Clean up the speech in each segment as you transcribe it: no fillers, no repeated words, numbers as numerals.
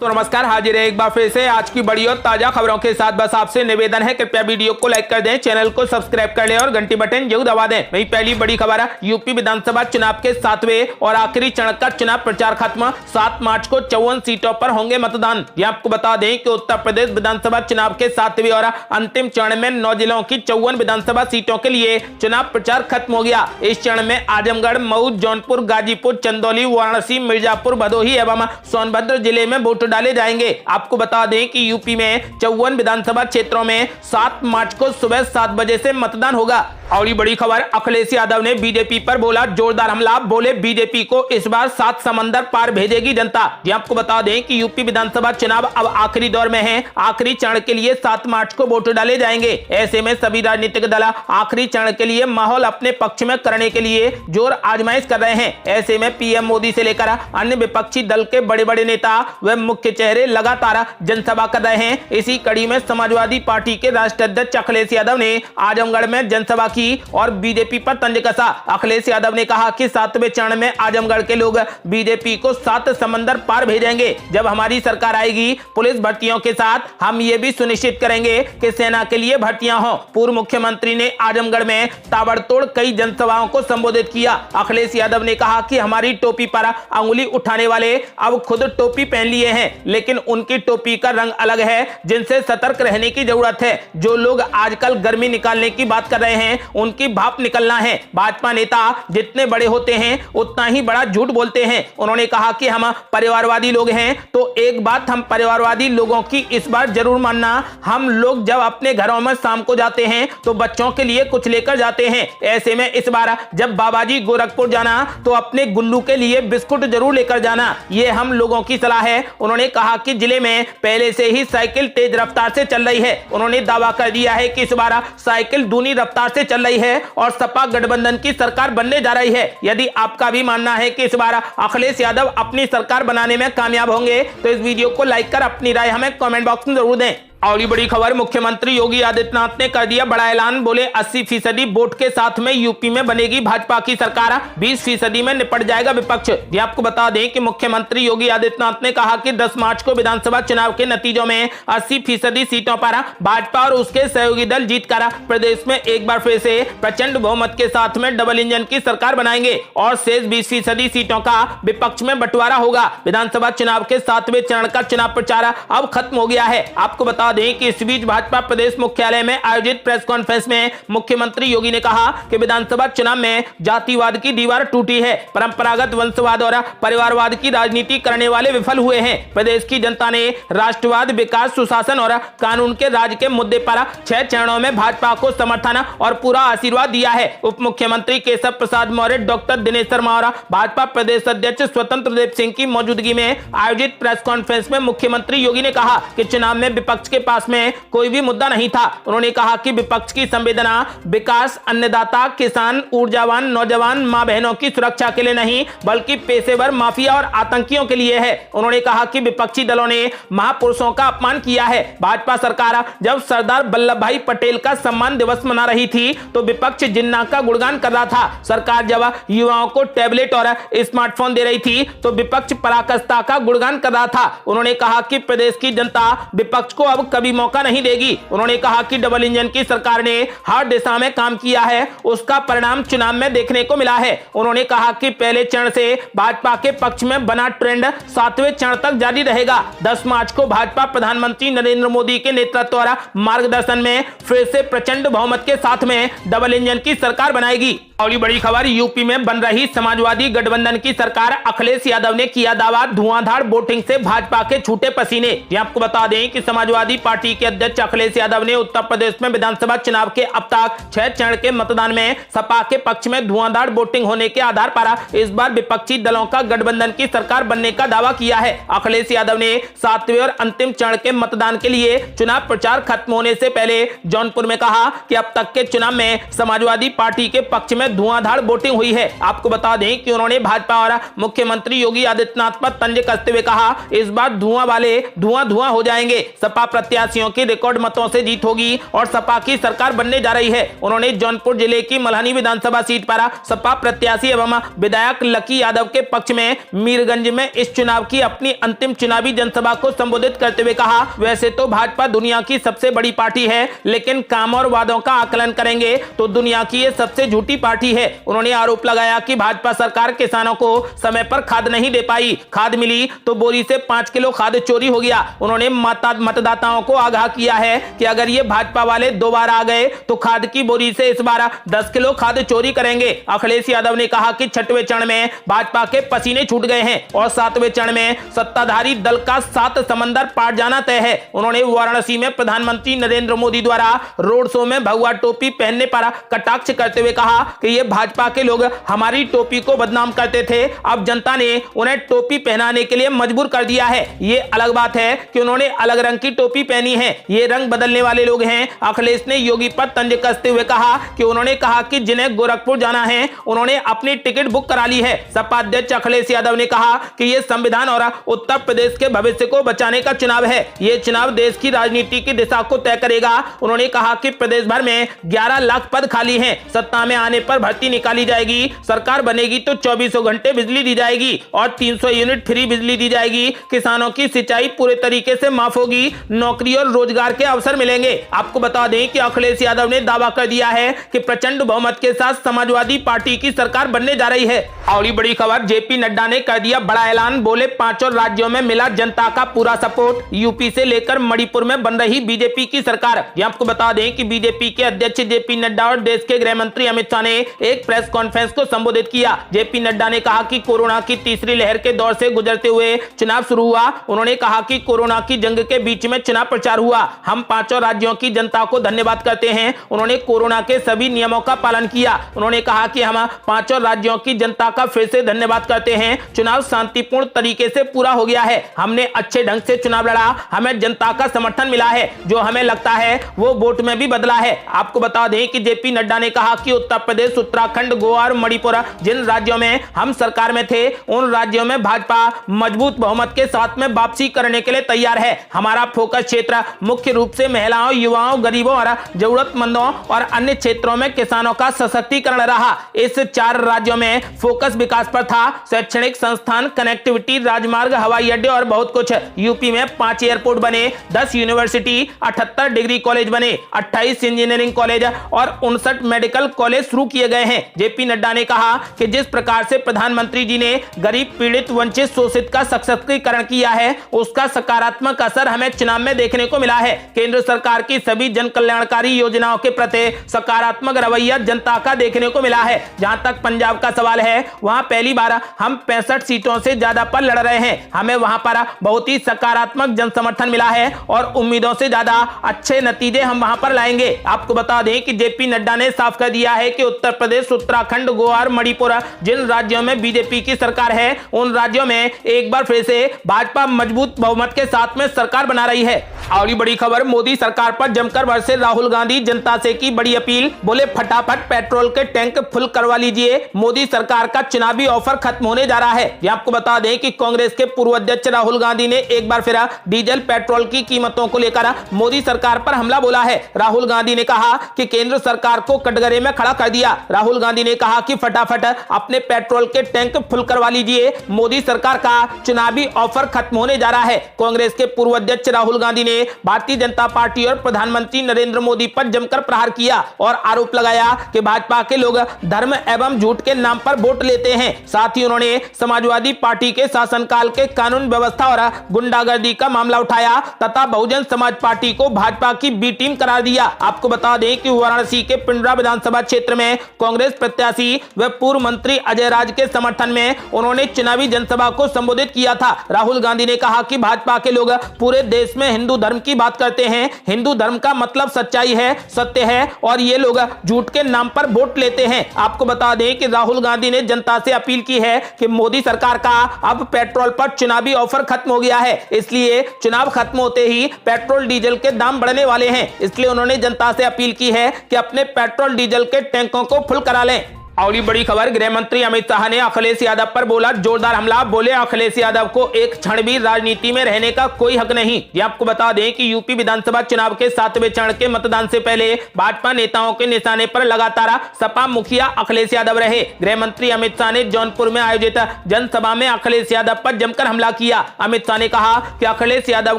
तो नमस्कार, हाजिर है एक बार फिर से आज की बड़ी और ताजा खबरों के साथ। बस आपसे निवेदन है, कृपया वीडियो को लाइक कर दें, चैनल को सब्सक्राइब कर लें और घंटी बटन जरूर दबा दें। वही पहली बड़ी खबर है, यूपी विधानसभा चुनाव के 7वें और आखिरी चरण का चुनाव प्रचार खत्म। 7 मार्च को 54 सीटों पर होंगे मतदान। यह आपको बता दें कि उत्तर प्रदेश विधानसभा चुनाव के 7वें और अंतिम चरण में 9 जिलों की 54 विधानसभा सीटों के लिए चुनाव प्रचार खत्म हो गया। इस चरण में आजमगढ़, मऊ, जौनपुर, गाजीपुर, चंदौली, वाराणसी, मिर्जापुर, भदोही एवं सोनभद्र जिले में वोट डाले जाएंगे। आपको बता दें कि यूपी में 54 विधानसभा क्षेत्रों में 7 मार्च को सुबह 7 बजे से मतदान होगा। और बड़ी खबर, अखिलेश यादव ने बीजेपी पर बोला जोरदार हमला। बोले बीजेपी को इस बार 7 समंदर पार भेजेगी जनता। ये आपको बता दें कि यूपी विधानसभा चुनाव अब आखिरी दौर में है। आखिरी चरण के लिए 7 मार्च को वोट डाले जाएंगे। ऐसे में सभी राजनीतिक दल आखिरी चरण के लिए माहौल अपने पक्ष में करने के लिए जोर आजमाइश कर रहे हैं। ऐसे में पीएम मोदी से लेकर अन्य विपक्षी दल के बड़े बड़े नेता व मुख्य चेहरे लगातार जनसभा कर रहे हैं। इसी कड़ी में समाजवादी पार्टी के राष्ट्रीय अध्यक्ष अखिलेश यादव ने आजमगढ़ में जनसभा की और बीजेपी पर तंज कसा। अखिलेश यादव ने कहा कि 7वें चरण में आजमगढ़ के लोग बीजेपी को 7 समंदर पार भेजेंगे। जब हमारी सरकार आएगी, पुलिस भर्तियों के साथ हम ये भी सुनिश्चित करेंगे कि सेना के लिए भर्तियां हो। पूर्व मुख्यमंत्री ने आजमगढ़ में ताबड़तोड़ कई जनसभाओं को संबोधित किया। अखिलेश यादव ने कहा कि हमारी टोपी पर अंगुली उठाने वाले अब खुद टोपी पहन लिए हैं, लेकिन उनकी टोपी का रंग अलग है, जिनसे सतर्क रहने की जरूरत है। जो लोग आजकल गर्मी निकालने की बात कर रहे हैं, उनकी भाप निकलना है। भाजपा नेता जितने बड़े होते हैं उतना ही बड़ा झूठ बोलते हैं। उन्होंने कहा कि हम परिवारवादी लोग हैं, तो एक बात हम परिवारवादी लोगों की इस बार जरूर मानना, हम लोग जब अपने घरों में शाम को जाते हैं तो बच्चों के लिए कुछ लेकर जाते हैं। ऐसे में इस बार जब बाबाजी गोरखपुर जाना तो अपने गुल्लू के लिए बिस्कुट जरूर लेकर जाना, ये हम लोगों की सलाह है। उन्होंने कहा कि जिले में पहले से ही साइकिल तेज रफ्तार से चल रही है। उन्होंने दावा कर दिया है कि इस बार साइकिल दूनी रफ्तार से चल रही है और सपा गठबंधन की सरकार बनने जा रही है। यदि आपका भी मानना है कि इस बार अखिलेश यादव अपनी सरकार बनाने में कामयाब होंगे तो इस वीडियो को लाइक कर अपनी राय हमें कमेंट बॉक्स में जरूर दें। और ये बड़ी खबर, मुख्यमंत्री योगी आदित्यनाथ ने कर दिया बड़ा ऐलान। बोले 80% वोट के साथ में यूपी में बनेगी भाजपा की सरकार, 20% में निपट जाएगा विपक्ष। ये आपको बता दें कि मुख्यमंत्री योगी आदित्यनाथ ने कहा कि 10 मार्च को विधानसभा चुनाव के नतीजों में 80% सीटों पर भाजपा और उसके सहयोगी दल जीतकर प्रदेश में एक बार फिर से प्रचंड बहुमत के साथ में डबल इंजन की सरकार बनाएंगे और शेष 20% सीटों का विपक्ष में बंटवारा होगा। विधानसभा चुनाव के 7वें चरण का चुनाव प्रचार अब खत्म हो गया है। आपको बता दें कि इस बीच भाजपा प्रदेश मुख्यालय में आयोजित प्रेस कॉन्फ्रेंस में मुख्यमंत्री योगी ने कहा कि विधानसभा चुनाव में जातिवाद की दीवार टूटी है, परंपरागत वंशवाद और परिवारवाद की राजनीति करने वाले विफल हुए हैं। प्रदेश की जनता ने राष्ट्रवाद, विकास, सुशासन और कानून के राज के मुद्दे पर 6 चरणों में भाजपा को समर्थन और पूरा आशीर्वाद दिया है। उप मुख्यमंत्री केशव प्रसाद मौर्य, डॉक्टर दिनेश शर्मा और भाजपा प्रदेश अध्यक्ष स्वतंत्र देव सिंह की मौजूदगी में आयोजित प्रेस कॉन्फ्रेंस में मुख्यमंत्री योगी ने कहा कि चुनाव में विपक्ष के पास में कोई भी मुद्दा नहीं था। उन्होंने कहा कि विपक्ष की संवेदना विकास, अन्नदाता, किसान, ऊर्जावान, नौजवान, मां बहनों की सुरक्षा के लिए नहीं बल्कि पेशेवर माफिया और आतंकियों के लिए है। उन्होंने कहा कि विपक्षी दलों ने महापुरुषों का अपमान किया है। भाजपा सरकार जब सरदार वल्लभ भाई पटेल का सम्मान दिवस मना रही थी तो विपक्ष जिन्ना का गुणगान कर रहा था। सरकार जब युवाओं को टैबलेट और स्मार्टफोन दे रही थी तो विपक्ष पराकाष्ठा का गुणगान कर रहा था। उन्होंने कहा कि प्रदेश की जनता विपक्ष को अब कभी मौका नहीं देगी। उन्होंने कहा कि डबल इंजन की सरकार ने हर दिशा में काम किया है, उसका परिणाम चुनाव में देखने को मिला है। उन्होंने कहा कि पहले चरण से भाजपा के पक्ष में बना ट्रेंड 7वें चरण तक जारी रहेगा। 10 मार्च को भाजपा प्रधानमंत्री नरेंद्र मोदी के नेतृत्व और मार्गदर्शन में फिर से प्रचंड बहुमत के साथ में डबल इंजन की सरकार बनाएगी। और ये बड़ी खबर, यूपी में बन रही समाजवादी गठबंधन की सरकार, अखिलेश यादव ने किया दावा धुआंधार वोटिंग से भाजपा के छूटे पसीने। ये आपको बता दें कि समाजवादी पार्टी के अध्यक्ष अखिलेश यादव ने उत्तर प्रदेश में विधानसभा चुनाव के अब तक 6 चरण के मतदान में सपा के पक्ष में धुआंधार वोटिंग होने के आधार पर इस बार विपक्षी दलों का गठबंधन की सरकार बनने का दावा किया है। अखिलेश यादव ने 7वें और अंतिम चरण के मतदान के लिए चुनाव प्रचार खत्म होने से पहले जौनपुर में कहा कि अब तक के चुनाव में समाजवादी पार्टी के पक्ष में में धुआंधार वोटिंग हुई है। आपको बता दें कि उन्होंने भाजपा और मुख्यमंत्री योगी आदित्यनाथ पर तंज कसते हुए कहा, इस बार धुआं वाले धुआं हो जाएंगे। सपा प्रत्याशियों की रिकॉर्ड मतों से जीत होगी और सपा की सरकार बनने जा रही है। उन्होंने जौनपुर जिले की मल्हानी विधानसभा सीट पर सपा प्रत्याशी एवं विधायक लकी यादव के पक्ष में मीरगंज में इस चुनाव की अपनी अंतिम चुनावी जनसभा को संबोधित करते हुए कहा, वैसे तो भाजपा दुनिया की सबसे बड़ी पार्टी है, लेकिन काम और वादों का आकलन करेंगे तो दुनिया की ये सबसे झूठी पार्टी है। उन्होंने आरोप लगाया कि भाजपा सरकार किसानों को समय पर खाद नहीं दे पाई, खाद मिली तो बोरी से 5 किलो खाद चोरी हो गया। उन्होंने मतदाताओं को आगाह किया है कि अगर ये भाजपा वाले दोबारा आ गए तो खाद की बोरी से इस बार 10 किलो खाद चोरी करेंगे। अखिलेश यादव ने कहा कि 6वें चरण में भाजपा के पसीने छूट गए हैं और 7वें चरण में सत्ताधारी दल का 7 समंदर पार जाना तय है। उन्होंने वाराणसी में प्रधानमंत्री नरेंद्र मोदी द्वारा रोड शो में भगवा टोपी पहनने पर कटाक्ष करते हुए कहा कि ये भाजपा के लोग हमारी टोपी को बदनाम करते थे, अब जनता ने उन्हें टोपी पहनाने के लिए मजबूर कर दिया है। ये अलग बात है कि उन्होंने अलग रंग की टोपी पहनी है, ये रंग बदलने वाले लोग हैं। अखिलेश ने योगी पर तंज कसते हुए कहा कि उन्होंने कहा कि जिन्हें गोरखपुर जाना है उन्होंने अपनी टिकट बुक करा ली है। सपा अध्यक्ष अखिलेश यादव ने कहा कि यह संविधान और उत्तर प्रदेश के भविष्य को बचाने का चुनाव है, ये चुनाव देश की राजनीति की दिशा को तय करेगा। उन्होंने कहा कि प्रदेश भर में 11 लाख पद खाली हैं, सत्ता में आने पर भर्ती निकाली जाएगी, सरकार बनेगी तो 24 घंटे बिजली दी जाएगी और 300 यूनिट फ्री बिजली दी जाएगी, किसानों की सिंचाई पूरे तरीके से माफ होगी, नौकरी और रोजगार के अवसर मिलेंगे। आपको बता दें कि अखिलेश यादव ने दावा कर दिया है कि प्रचंड बहुमत के साथ समाजवादी पार्टी की सरकार बनने जा रही है। और बड़ी खबर, जेपी नड्डा ने कर दिया बड़ा ऐलान, बोले 5 और राज्यों में मिला जनता का पूरा सपोर्ट, यूपी से लेकर मणिपुर में बन रही बीजेपी की सरकार। आपको बता दें कि बीजेपी के अध्यक्ष जेपी नड्डा और देश के गृह मंत्री अमित शाह ने एक प्रेस कॉन्फ्रेंस को संबोधित किया। जेपी नड्डा ने कहा कि कोरोना की तीसरी लहर के दौर से गुजरते हुए चुनाव शुरू हुआ। उन्होंने कहा कि कोरोना की जंग के बीच में चुनाव प्रचार हुआ, हम 5 राज्यों की जनता को धन्यवाद करते हैं, उन्होंने कोरोना के सभी नियमों का पालन किया। उन्होंने कहा कि हम 5 राज्यों की जनता का फिर से धन्यवाद करते हैं, चुनाव शांतिपूर्ण तरीके से पूरा हो गया है, हमने अच्छे ढंग से चुनाव लड़ा, हमें जनता का समर्थन मिला है, जो हमें लगता है वो वोट में भी बदला है। आपको बता दें कि जेपी नड्डा ने कहा कि उत्तर प्रदेश, उत्तराखंड, गोवा और मणिपुर जिन राज्यों में हम सरकार में थे उन राज्यों में भाजपा मजबूत बहुमत के साथ में वापसी करने के लिए तैयार है। हमारा फोकस क्षेत्र मुख्य रूप से महिलाओं, युवाओं, गरीबों और जरूरतमंदों और अन्य क्षेत्रों में किसानों का सशक्तिकरण रहा। इस 4 राज्यों में फोकस विकास पर था, शैक्षणिक संस्थान, कनेक्टिविटी, राजमार्ग, हवाई अड्डे और बहुत कुछ। यूपी में 5 एयरपोर्ट बने, 10 यूनिवर्सिटी, 78 डिग्री कॉलेज बने, 28 इंजीनियरिंग कॉलेज और 59 मेडिकल कॉलेज शुरू किए गए हैं। जेपी नड्डा ने कहा कि जिस प्रकार से प्रधानमंत्री जी ने गरीब, पीड़ित, वंचित, शोषित का सशक्तिकरण किया है उसका सकारात्मक असर हमें चुनाव में देखने को मिला है। केंद्र सरकार की सभी जन कल्याणकारी योजनाओं के प्रति सकारात्मक रवैया जनता का देखने को मिला है। जहां तक पंजाब का सवाल है, वहां पहली बार हम 65 सीटों से ज्यादा पर लड़ रहे हैं, हमें वहां पर बहुत ही सकारात्मक जन समर्थन मिला है और उम्मीदों से ज्यादा अच्छे नतीजे हम वहां पर लाएंगे। आपको बता दें कि जेपी नड्डा ने साफ कर दिया है कि उत्तर प्रदेश, उत्तराखंड, गोवा और मणिपुर जिन राज्यों में बीजेपी की सरकार है उन राज्यों में एक बार फिर से भाजपा मजबूत बहुमत के साथ में सरकार बना रही है। और बड़ी खबर, मोदी सरकार पर जमकर बरसे राहुल गांधी, जनता से की बड़ी अपील, बोले फटाफट पेट्रोल के टैंक फुल करवा लीजिए, मोदी सरकार का चुनावी ऑफर खत्म होने जा रहा है। ये आपको बता दें कि कांग्रेस के पूर्व अध्यक्ष राहुल गांधी ने एक बार फिर डीजल पेट्रोल की कीमतों को लेकर मोदी सरकार पर हमला बोला है। राहुल गांधी ने कहा कि केंद्र सरकार को कटघरे में खड़ा कर दिया। राहुल गांधी ने कहा कि फटाफट अपने पेट्रोल के टैंक फुल करवा लीजिए, मोदी सरकार का चुनावी ऑफर खत्म होने जा रहा है। कांग्रेस के पूर्व अध्यक्ष राहुल गांधी ने भारतीय जनता पार्टी और प्रधानमंत्री नरेंद्र मोदी पर जमकर प्रहार किया और आरोप लगाया कि भाजपा के लोग धर्म एवं झूठ के नाम पर वोट लेते हैं। साथ ही उन्होंने समाजवादी पार्टी के शासनकाल के कानून व्यवस्था और गुंडागर्दी का मामला उठाया तथा बहुजन समाज पार्टी को भाजपा की बी टीम करार दिया। आपको बता दें कि वाराणसी के पिंडरा विधानसभा क्षेत्र में कांग्रेस प्रत्याशी व पूर्व मंत्री अजय राज के समर्थन में उन्होंने चुनावी जनसभा को संबोधित किया था। राहुल गांधी ने कहा कि भाजपा के लोग पूरे देश में हिंदू धर्म की बात करते हैं, हिंदू धर्म का मतलब सच्चाई है, सत्य है और ये लोग झूठ के नाम पर वोट लेते हैं। आपको बता दें कि राहुल गांधी ने जनता से अपील की है कि मोदी सरकार का अब पेट्रोल पर चुनावी ऑफर खत्म हो गया है, इसलिए चुनाव खत्म होते ही पेट्रोल डीजल के दाम बढ़ने वाले हैं। इसलिए उन्होंने जनता से अपील की है कि अपने पेट्रोल डीजल के टैंकों को फुल करा लें। और ये बड़ी खबर, गृह मंत्री अमित शाह ने अखिलेश यादव पर बोला जोरदार हमला। बोले अखिलेश यादव को एक क्षण भी राजनीति में रहने का कोई हक नहीं। ये आपको बता दें कि यूपी विधानसभा चुनाव के 7वें चरण के मतदान से पहले भाजपा नेताओं के निशाने पर लगातार सपा मुखिया अखिलेश यादव रहे। गृह मंत्री अमित शाह ने जौनपुर में आयोजित जनसभा में अखिलेश यादव पर जमकर हमला किया। अमित शाह ने कहा कि अखिलेश यादव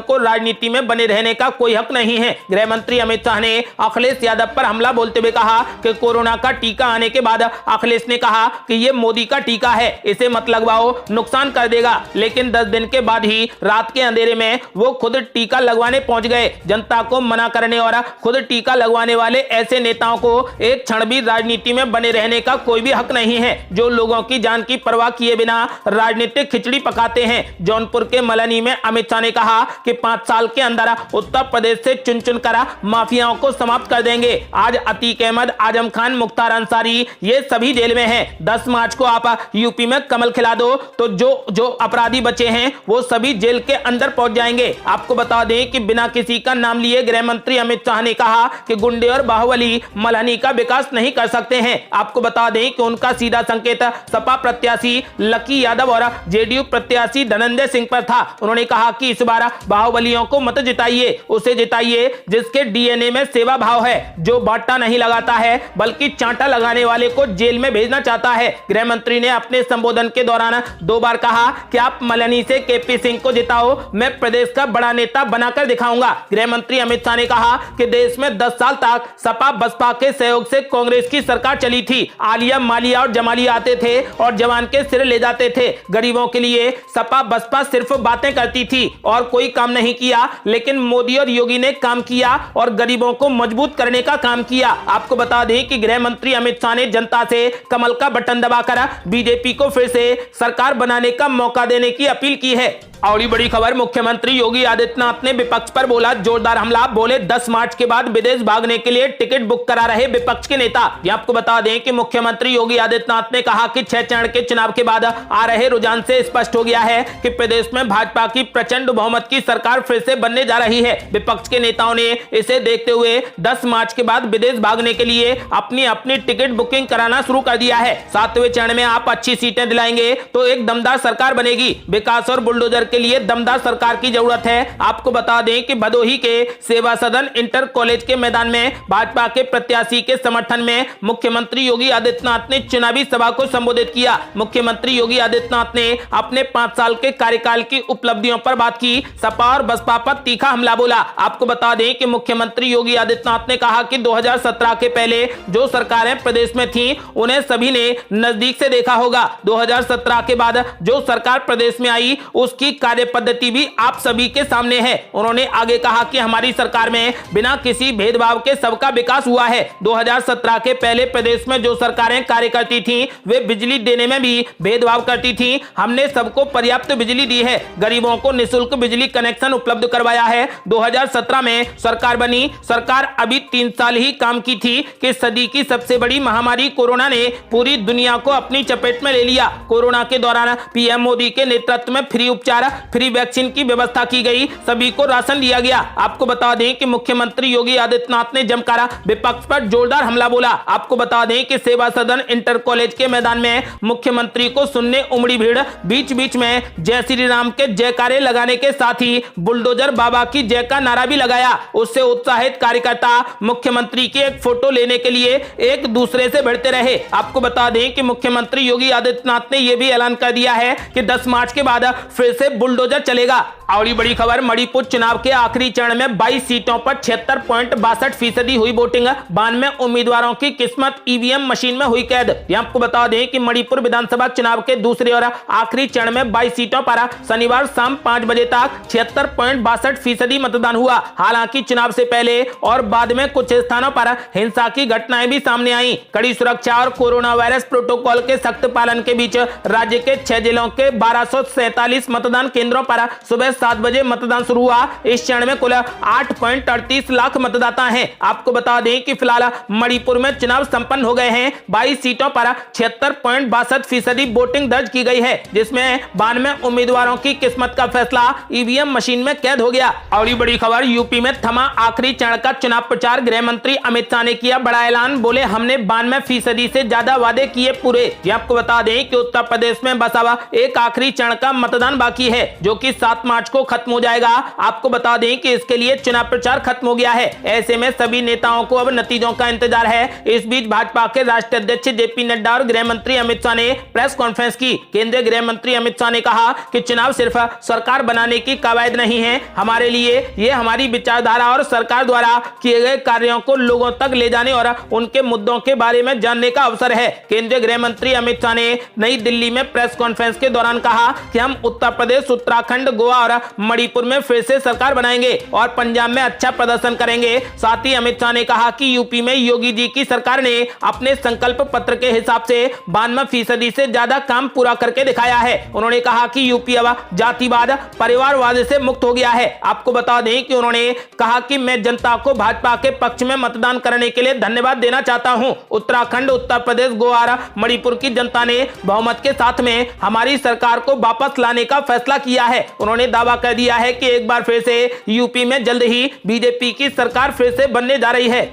को राजनीति में बने रहने का कोई हक नहीं है। गृह मंत्री अमित शाह ने अखिलेश यादव पर हमला बोलते हुए कहा कि कोरोना का टीका आने के बाद अखिलेश ने कहा कि ये मोदी का टीका है, इसे मत लगवाओ, नुकसान कर देगा। लेकिन 10 दिन के बाद ही रात के अंधेरे में वो खुद टीका लगवाने पहुंच गए। जनता को मना करने और खुद टीका लगवाने वाले ऐसे नेताओं को एक क्षण भी राजनीति में बने रहने का कोई भी हक नहीं है, जो लोगों की जान की परवाह किए बिना राजनीतिक खिचड़ी पकाते हैं। जौनपुर के मलनी में अमित शाह ने कहा कि 5 साल के अंदर उत्तर प्रदेश से चुन चुन कर माफियाओं को समाप्त कर देंगे। आज अतीक अहमद, आजम खान, मुख्तार अंसारी ये सभी जेल में हैं। 10 मार्च को आप यूपी में कमल खिला दो तो जो अपराधी बचे हैं वो सभी जेल के अंदर पहुंच जाएंगे। आपको बता दें कि बिना किसी का नाम लिए गृह मंत्री अमित शाह ने कहा कि गुंडे और बाहुबली मल्हनी का विकास नहीं कर सकते हैं। आपको बता दें कि उनका सीधा संकेत सपा प्रत्याशी लकी यादव और जेडीयू प्रत्याशी धनंजय सिंह पर था। उन्होंने कहा कि इस बार बाहुबलियों को मत जिताइए, उसे जिताइए जिसके डीएनए में सेवा भाव है, जो बाटा नहीं लगाता है बल्कि चांटा लगाने वाले को जेल में भेजना चाहता है। गृह मंत्री ने अपने संबोधन के दौरान 2 बार कहा कि आप मल्हनी से केपी सिंह को जिताओ, मैं प्रदेश का बड़ा नेता बनाकर दिखाऊंगा। गृह मंत्री अमित शाह ने कहा कि देश में 10 साल तक सपा बसपा के सहयोग से कांग्रेस की सरकार चली थी। आलिया, मालिया और जमालिया आते थे और जवान के सिर ले जाते थे। गरीबों के लिए सपा बसपा सिर्फ बातें करती थी और कोई काम नहीं किया, लेकिन मोदी और योगी ने काम किया और गरीबों को मजबूत करने का काम किया। आपको बता दें कि गृह मंत्री अमित शाह ने जनता से कमल का बटन दबाकर बीजेपी को फिर से सरकार बनाने का मौका देने की अपील की है। और बड़ी खबर, मुख्यमंत्री योगी आदित्यनाथ ने विपक्ष पर बोला जोरदार हमला। बोले 10 मार्च के बाद विदेश भागने के लिए टिकट बुक करा रहे विपक्ष के नेता। ये आपको बता दें कि मुख्यमंत्री योगी आदित्यनाथ ने कहा कि 6 चरण के चुनाव के बाद आ रहे रुझान से स्पष्ट हो गया है कि प्रदेश में भाजपा की प्रचंड बहुमत की सरकार फिर से बनने जा रही है। विपक्ष के नेताओं ने इसे देखते हुए 10 मार्च के बाद विदेश भागने के लिए अपनी अपनी टिकट बुकिंग कराना शुरू कर दिया है। 7वें चरण में आप अच्छी सीटें दिलाएंगे तो एक दमदार सरकार बनेगी। विकास और बुलडोजर के लिए दमदार सरकार की जरूरत है। आपको बता दें कि भदोही के सेवा सदन इंटर कॉलेज के मैदान में भाजपा के प्रत्याशी के समर्थन में मुख्यमंत्री योगी आदित्यनाथ ने चुनावी सभा को संबोधित किया। मुख्यमंत्री योगी आदित्यनाथ ने अपने 5 साल के कार्यकाल की उपलब्धियों पर बात की। सपा और बसपा पर तीखा हमला बोला। आपको बता दें कि मुख्यमंत्री योगी आदित्यनाथ ने कहा कि 2017 के पहले जो सरकारें प्रदेश में थीं उन्हें सभी ने नजदीक से देखा होगा। 2017 के बाद जो सरकार प्रदेश में आई उसकी कार्य पद्धति भी आप सभी के सामने है। उन्होंने आगे कहा कि हमारी सरकार में बिना किसी भेदभाव के सबका विकास हुआ है। 2017 के पहले प्रदेश में जो सरकारें कार्य करती थीं वे बिजली देने में भी भेदभाव करती थीं। हमने सबको पर्याप्त बिजली दी है, गरीबों को निःशुल्क बिजली कनेक्शन उपलब्ध करवाया है। 2017 में सरकार बनी। सरकार अभी 3 साल ही काम की थी कि सदी की सबसे बड़ी महामारी कोरोना ने पूरी दुनिया को अपनी चपेट में ले लिया। कोरोना के दौरान पीएम मोदी के नेतृत्व में फ्री उपचार, फ्री वैक्सीन की व्यवस्था की गई, सभी को राशन दिया गया। आपको बता दें कि मुख्यमंत्री योगी आदित्यनाथ ने जमकर विपक्ष पर जोरदार हमला बोला। आपको बता दें कि सेवा सदन इंटर कॉलेज के मैदान में मुख्यमंत्री को सुनने उमड़ी भीड़। बीच बीच में जय श्री राम के जयकारे लगाने के साथ ही बुलडोजर बाबा की जय का नारा भी लगाया। उससे उत्साहित कार्यकर्ता मुख्यमंत्री की एक फोटो लेने के लिए एक दूसरे से भिड़ते रहे। आपको बता दें कि मुख्यमंत्री योगी आदित्यनाथ ने यह भी ऐलान कर दिया है कि 10 मार्च के बाद फिर से बुलडोजर चलेगा। और बड़ी खबर, मणिपुर चुनाव के आखिरी चरण में 22 सीटों पर 76.62% हुई वोटिंग। 92 उम्मीदवारों की किस्मत ईवीएम मशीन में हुई कैद। आपको बता दें कि मणिपुर विधानसभा चुनाव के दूसरे और आखिरी चरण में 22 सीटों पर शनिवार शाम 5 बजे तक 76.62% मतदान हुआ। हालांकि चुनाव से पहले और बाद में कुछ स्थानों पर हिंसा की घटनाएं भी सामने आई। कड़ी सुरक्षा और कोरोना वायरस प्रोटोकॉल के सख्त पालन के बीच राज्य के 6 जिलों के 1247 मतदान केंद्रों पर सुबह 7 बजे मतदान शुरू हुआ। इस चरण में कुल 8.38 लाख मतदाता हैं। आपको बता दें कि फिलहाल मणिपुर में चुनाव संपन्न हो गए हैं। 22 सीटों पर 76.62% वोटिंग दर्ज की गई है, जिसमें 92 उम्मीदवारों की किस्मत का फैसला ईवीएम मशीन में कैद हो गया। और बड़ी खबर, यूपी में थमा आखिरी चरण का चुनाव प्रचार। गृह मंत्री अमित शाह ने किया बड़ा ऐलान। बोले हमने 92% से ज्यादा वादे किए पूरे। ये आपको बता दें कि उत्तर प्रदेश में बस अब एक आखिरी चरण का मतदान बाकी है, जो कि 7 मार्च को खत्म हो जाएगा। आपको बता दें कि इसके लिए चुनाव प्रचार खत्म हो गया है। ऐसे में सभी नेताओं को अब नतीजों का इंतजार है। इस बीच भाजपा के राष्ट्रीय अध्यक्ष जेपी नड्डा और गृह मंत्री अमित शाह ने प्रेस कॉन्फ्रेंस की। केंद्रीय गृह मंत्री अमित शाह ने कहा कि चुनाव सिर्फ सरकार बनाने की कवायद नहीं है, हमारे लिए ये हमारी विचारधारा और सरकार द्वारा किए गए कार्यों को लोगों तक ले जाने और उनके मुद्दों के बारे में जानने का अवसर है। केंद्रीय गृह मंत्री अमित शाह ने नई दिल्ली में प्रेस कॉन्फ्रेंस के दौरान कहा कि हम उत्तर प्रदेश, उत्तराखंड, गोवा और मणिपुर में फिर से सरकार बनाएंगे और पंजाब में अच्छा प्रदर्शन करेंगे। साथ ही अमित शाह ने कहा कि यूपी में योगी जी की सरकार ने अपने संकल्प पत्र के हिसाब से 92% से ज्यादा काम पूरा करके दिखाया है। उन्होंने कहा कि यूपी अब जातिवाद, परिवारवाद से मुक्त हो गया है। आपको बता दें कि उन्होंने कहा कि मैं जनता को भाजपा के पक्ष में मतदान करने के लिए धन्यवाद देना चाहता हूं। उत्तराखंड, उत्तर प्रदेश, गोवा और मणिपुर की जनता ने बहुमत के साथ में हमारी सरकार को वापस लाने का फैसला किया है। उन्होंने दावा कर दिया है कि एक बार फिर से यूपी में जल्द ही बीजेपी की सरकार फिर से बनने जा रही है।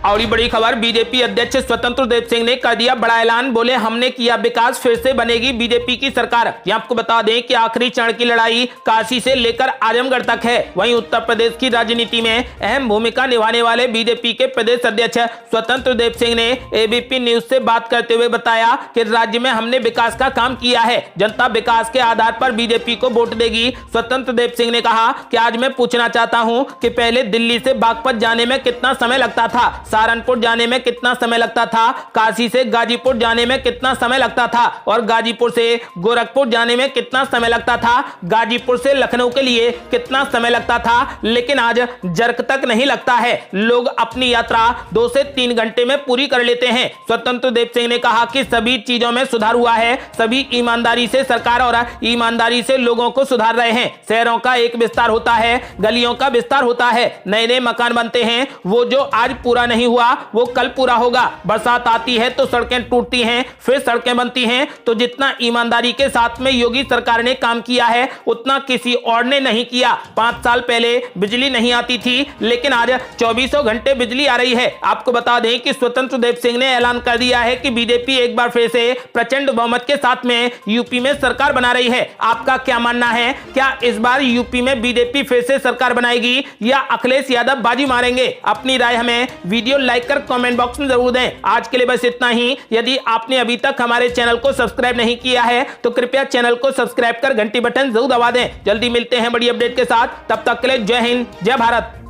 और बड़ी खबर, बीजेपी अध्यक्ष स्वतंत्र देव सिंह ने कर दिया बड़ा ऐलान, बोले हमने किया विकास, फिर से बनेगी बीजेपी की सरकार। ये आपको बता दें कि आखिरी चरण की लड़ाई काशी से लेकर आजमगढ़ तक है। वहीं उत्तर प्रदेश की राजनीति में अहम भूमिका निभाने वाले बीजेपी के प्रदेश अध्यक्ष स्वतंत्र देव सिंह ने एबीपी न्यूज से बात करते हुए बताया कि राज्य में हमने विकास का काम किया है, जनता विकास के आधार पर बीजेपी को वोट देगी। स्वतंत्र देव सिंह ने कहा कि आज मैं पूछना चाहता हूं कि पहले दिल्ली से बागपत जाने में कितना समय लगता था, सहारनपुर जाने में कितना समय लगता था, काशी से गाजीपुर जाने में कितना समय लगता था और गाजीपुर से गोरखपुर जाने में कितना समय लगता था, गाजीपुर से लखनऊ के लिए कितना समय लगता था, लेकिन आज जर्क तक नहीं लगता है। लोग अपनी यात्रा 2 से 3 घंटे में पूरी कर लेते हैं। स्वतंत्र देव सिंह ने कहा कि सभी चीजों में सुधार हुआ है, सभी ईमानदारी से सरकार और ईमानदारी से लोगों को सुधार रहे हैं। शहरों का एक विस्तार होता है, गलियों का विस्तार होता है, नए नए मकान बनते हैं, वो जो आज पूरा नहीं हुआ वो कल पूरा होगा। बरसात आती है तो सड़कें टूटती हैं, फिर सड़कें बनती हैं। तो जितना ईमानदारी के साथ में योगी सरकार ने काम किया है उतना किसी और ने नहीं किया। 5 साल पहले बिजली नहीं आती थी, लेकिन आज 24 घंटे बिजली आ रही है। आपको बता दें कि स्वतंत्र देव सिंह ने ऐलान कर दिया है कि बीजेपी एक बार फिर से प्रचंड बहुमत के साथ में यूपी में सरकार बना रही है। आपका क्या मानना है? क्या इस बार यूपी में बीजेपी फिर से सरकार बनाएगी या अखिलेश यादव बाजी मारेंगे? अपनी राय हमें वीडियो लाइक कर कमेंट बॉक्स में जरूर दें। आज के लिए बस इतना ही। यदि आपने अभी तक हमारे चैनल को सब्सक्राइब नहीं किया है तो कृपया चैनल को सब्सक्राइब कर घंटी बटन जरूर दबा दें। जल्दी मिलते हैं बड़ी अपडेट के साथ, तब तक के लिए जय हिंद, जय भारत।